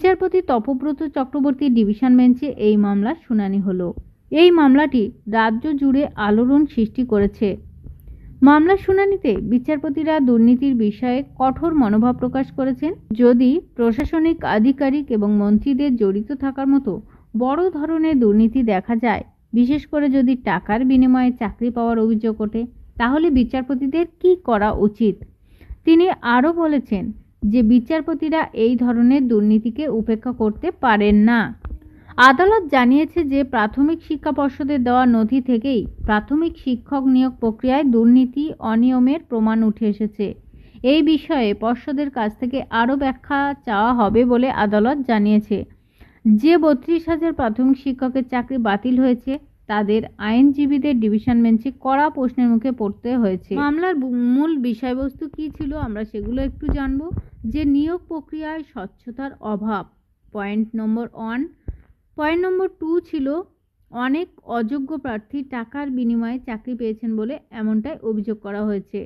বিচারপতি তপব্রত চক্রবর্তীর ডিভিশন বেঞ্চে এই মামলার শুনানি হলো। এই মামলাটি রাজ্য জুড়ে আলোড়ন সৃষ্টি করেছে। মামলার শুনানিতে বিচারপতিরা দুর্নীতির বিষয়ে কঠোর মনোভাব প্রকাশ করেছেন। যদি প্রশাসনিক আধিকারিক এবং মন্ত্রীদের জড়িত থাকার মতো বড় ধরনের দুর্নীতি দেখা যায়, বিশেষ করে যদি টাকার বিনিময়ে চাকরি পাওয়ার অভিযোগ ওঠে, তাহলে বিচারপতিদের কী করা উচিত। তিনি আরও বলেছেন যে বিচারপতিরা এই ধরনের দুর্নীতিকে উপেক্ষা করতে পারেন না। আদালত জানিয়েছে যে প্রাথমিক শিক্ষা পর্ষদের দেওয়া নথি থেকেই প্রাথমিক শিক্ষক নিয়োগ প্রক্রিয়ায় দুর্নীতি অনিয়মের প্রমাণ উঠে এসেছে। এই বিষয়ে পর্ষদের কাছ থেকে আরও ব্যাখ্যা চাওয়া হবে বলে আদালত জানিয়েছে। যে 32,000 প্রাথমিক শিক্ষকের চাকরি বাতিল হয়েছে, তাদের আইনজীবীদের ডিভিশন বেঞ্চে কড়া প্রশ্নের মুখে পড়তে হয়েছে। মামলার মূল বিষয়বস্তু কী ছিল আমরা সেগুলো একটু জানব। যে নিয়োগ প্রক্রিয়ায় স্বচ্ছতার অভাব, পয়েন্ট নম্বর 1। পয়েন্ট নম্বর 2 ছিল অনেক অযোগ্য প্রার্থী টাকার বিনিময়ে চাকরি পেয়েছেন বলে এমনটাই অভিযোগ করা হয়েছে।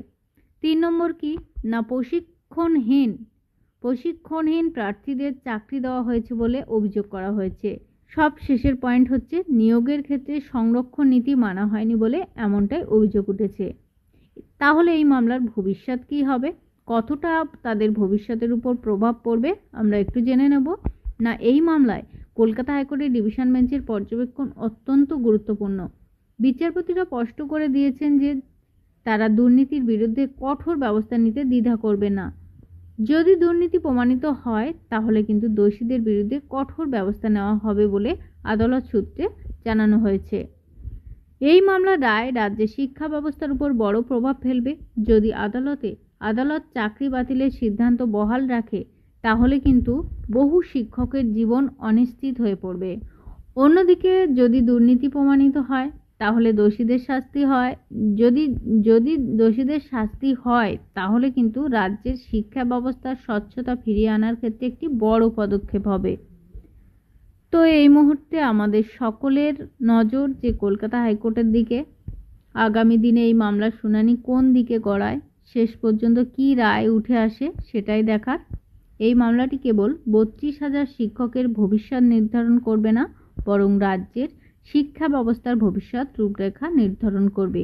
3 নম্বর কি না প্রশিক্ষণহীন প্রার্থীদের চাকরি দেওয়া হয়েছে বলে অভিযোগ করা হয়েছে। সব শেষের পয়েন্ট হচ্ছে নিয়োগের ক্ষেত্রে সংরক্ষণ নীতি মানা হয়নি বলে এমনটাই অভিযোগ উঠেছে। তাহলে এই মামলার ভবিষ্যৎ কী হবে, কতটা তাদের ভবিষ্যতের উপর প্রভাব পড়বে আমরা একটু জেনে নেব। না, এই মামলায় কলকাতা হাইকোর্টের ডিভিশন বেঞ্চের পর্যবেক্ষণ অত্যন্ত গুরুত্বপূর্ণ। বিচারপতিরা স্পষ্ট করে দিয়েছেন যে তারা দুর্নীতির বিরুদ্ধে কঠোর ব্যবস্থা নিতে দ্বিধা করবে না। যদি দুর্নীতি প্রমাণিত হয় তাহলে কিন্তু দোষীদের বিরুদ্ধে কঠোর ব্যবস্থা নেওয়া হবে বলে আদালত সূত্রে জানানো হয়েছে। এই মামলার রায় রাজ্যের শিক্ষা ব্যবস্থার উপর বড় প্রভাব ফেলবে। যদি আদালত চাকরি বাতিলের সিদ্ধান্ত বহাল রাখে, তাহলে কিন্তু বহু শিক্ষকের জীবন অনিশ্চিত হয়ে পড়বে। অন্যদিকে যদি দুর্নীতি প্রমাণিত হয় তাহলে দোষীদের শাস্তি হয় তাহলে কিন্তু রাজ্যের শিক্ষা ব্যবস্থার স্বচ্ছতা ফিরিয়ে আনার ক্ষেত্রে একটি বড় পদক্ষেপ হবে। তো এই মুহূর্তে আমাদের সকলের নজর যে কলকাতা হাইকোর্টের দিকে। আগামী দিনে এই মামলার শুনানি কোন দিকে গড়ায়, শেষ পর্যন্ত কী রায় উঠে আসে সেটাই দেখার। এই মামলাটি কেবল 32,000 শিক্ষকের ভবিষ্যৎ নির্ধারণ করবে না, বরং রাজ্যের শিক্ষা ব্যবস্থার ভবিষ্যৎ রূপরেখা নির্ধারণ করবে।